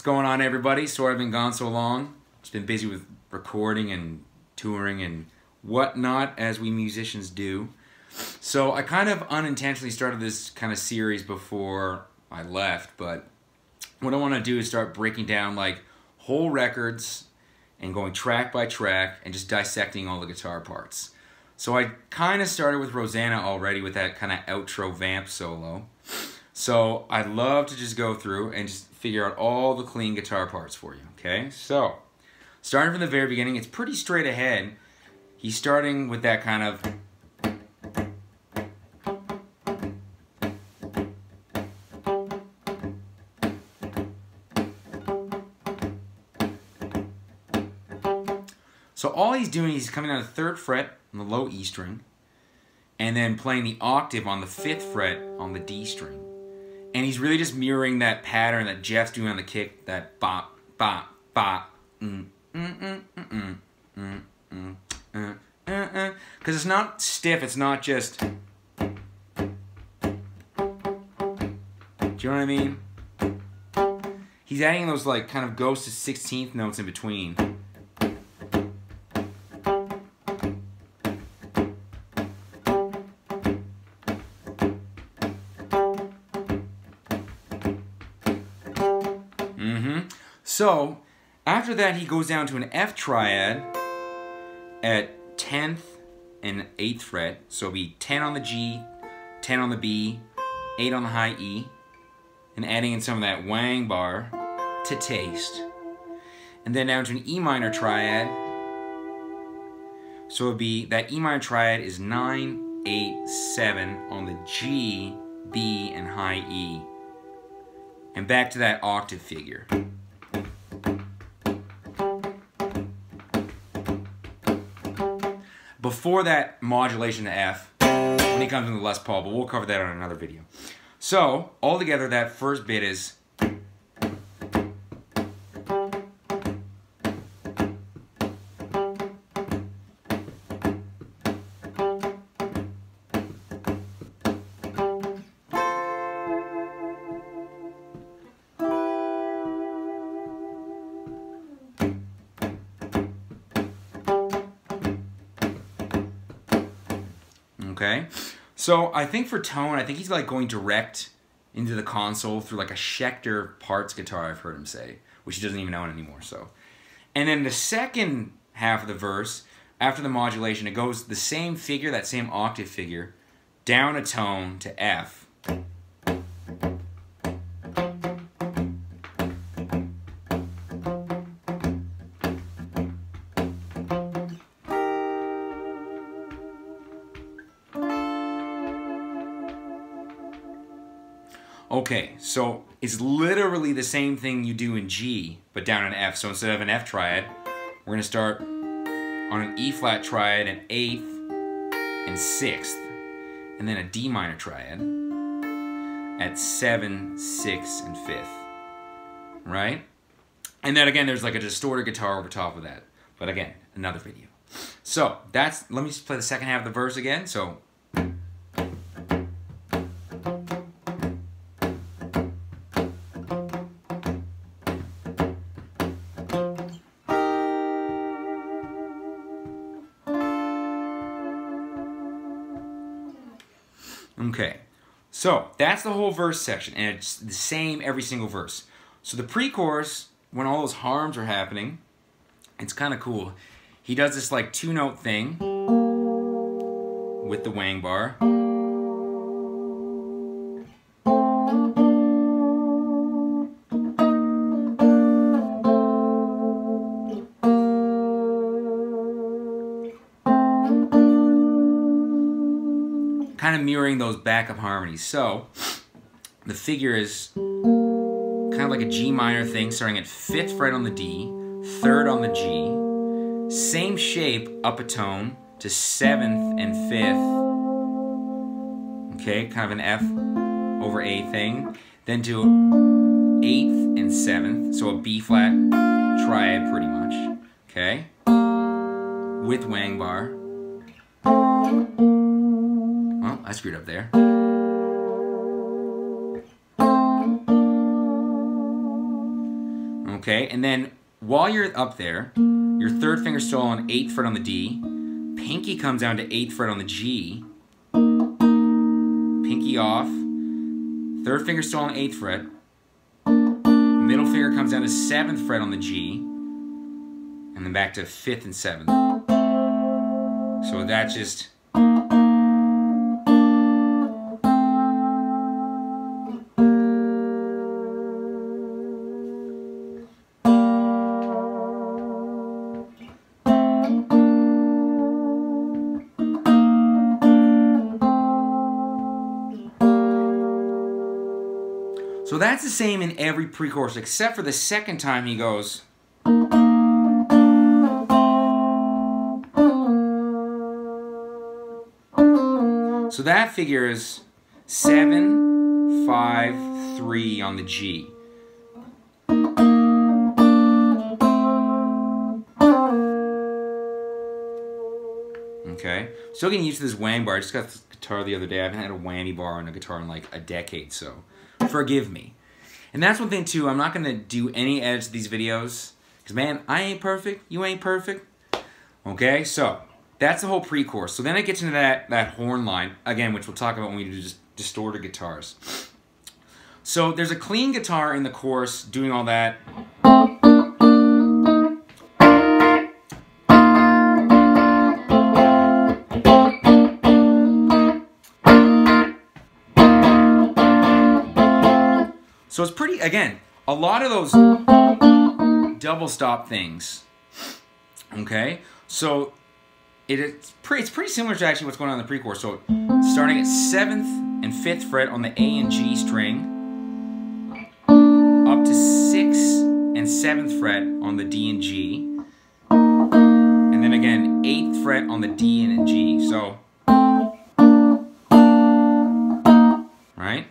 going on, everybody? Sorry I've been gone so long. Just been busy with recording and touring and whatnot, as we musicians do. So I kind of unintentionally started this kind of series before I left, but what I want to do is start breaking down like whole records and going track by track and just dissecting all the guitar parts. So I kind of started with Rosanna already with that kind of outro vamp solo. So I'd love to just go through and just figure out all the clean guitar parts for you, okay? So, starting from the very beginning, it's pretty straight ahead. He's starting with that kind of... So all he's doing, he's coming down the 3rd fret on the low E string, and then playing the octave on the 5th fret on the D string. And he's really just mirroring that pattern that Jeff's doing on the kick, that bop, bop, bop, because it's not stiff, it's not just... Do you know what I mean? He's adding those like kind of goes to 16th notes in between. So, after that he goes down to an F triad at 10th and 8th fret. So it'll be 10 on the G, 10 on the B, 8 on the high E, and adding in some of that wang bar to taste. And then down to an E minor triad. So it'll be, that E minor triad is 9, 8, 7 on the G, B, and high E. And back to that octave figure. Before that modulation to F, when he comes into the Les Paul, but we'll cover that on another video. So, altogether, that first bit is... Okay, so I think for tone, I think he's like going direct into the console through like a Schecter parts guitar, I've heard him say, which he doesn't even own anymore. So, and then the second half of the verse, after the modulation, it goes the same figure, that same octave figure, down a tone to F. Okay, so it's literally the same thing you do in G, but down an F. So instead of an F triad, we're going to start on an E flat triad at 8th and 6th, and then a D minor triad at 7, 6, and 5th, right? And then again, there's like a distorted guitar over top of that. But again, another video. So that's, let me just play the second half of the verse again. So. Okay, so that's the whole verse section, and it's the same every single verse. So the pre-chorus, when all those harms are happening, it's kind of cool. He does this like 2-note thing with the wang bar. Kind of mirroring those backup harmonies. So the figure is kind of like a G minor thing, starting at 5th fret on the D, 3rd on the G, same shape up a tone to 7th and 5th. Okay, kind of an F over A thing. Then to 8th and 7th, so a B flat triad pretty much. Okay, with wang bar. Well, I screwed up there. Okay, and then while you're up there, your third finger still on 8th fret on the D, pinky comes down to 8th fret on the G, pinky off, third finger still on 8th fret, middle finger comes down to 7th fret on the G, and then back to 5th and 7th. So that just... So that's the same in every pre-chorus, except for the second time he goes. So that figures 7, 5, 3 on the G. Okay, still getting used to this whammy bar. I just got this guitar the other day. I haven't had a whammy bar on a guitar in like a decade, so forgive me. And that's one thing too, I'm not going to do any edits to these videos, because man, I ain't perfect, you ain't perfect. Okay, so that's the whole pre-chorus. So then it gets into that horn line, again, which we'll talk about when we do just distorted guitars. So there's a clean guitar in the chorus doing all that. So it's pretty, again, a lot of those double stop things, okay? So it's pretty similar to actually what's going on in the pre-chorus. So starting at 7th and 5th fret on the A and G string, up to 6th and 7th fret on the D and G, and then again 8th fret on the D and G. So, right?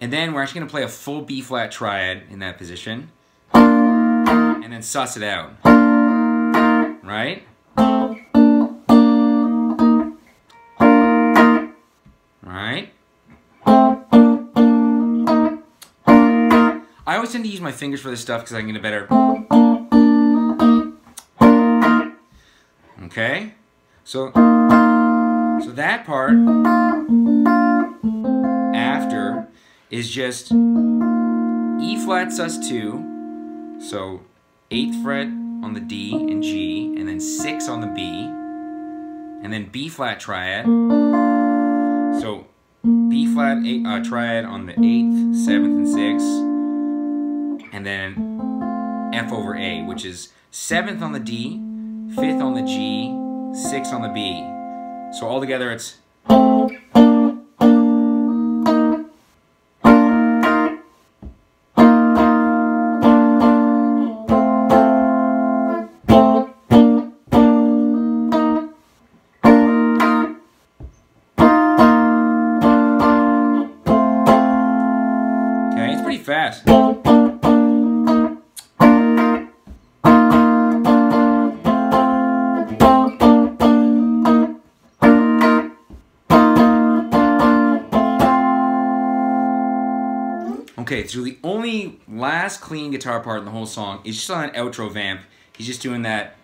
And then we're actually going to play a full B flat triad in that position, and then suss it out, right? Right? I always tend to use my fingers for this stuff because I can get a better... Okay? So that part after is just E flat sus 2, so 8th fret on the D and G, and then 6 on the B, and then B flat triad, so B flat triad on the 8th, 7th, and 6th, and then F over A, which is 7th on the D, 5th on the G, 6th on the B. So all together it's... fast. Okay, so the only last clean guitar part in the whole song is just on that outro vamp. He's just doing that.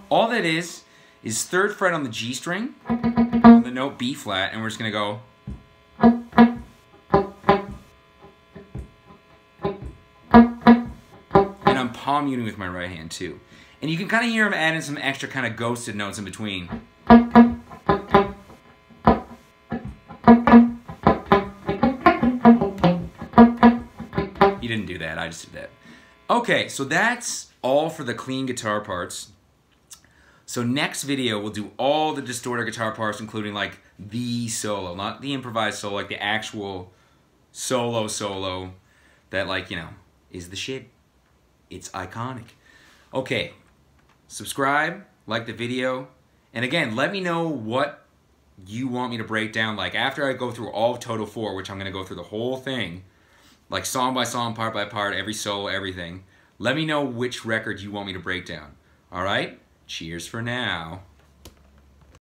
All that is 3rd fret on the G string, on the note B flat, and we're just going to go. And I'm palm muting with my right hand too. And you can kind of hear him adding some extra kind of ghosted notes in between. He didn't do that, I just did that. Okay, so that's all for the clean guitar parts. So next video, we'll do all the distorted guitar parts, including like the solo, not the improvised solo, like the actual solo that, like, you know, is the shit. It's iconic. Okay, subscribe, like the video, and again, let me know what you want me to break down. Like after I go through all of TOTO IV, which I'm going to go through the whole thing, like song by song, part by part, every solo, everything. Let me know which record you want me to break down. All right? Cheers for now.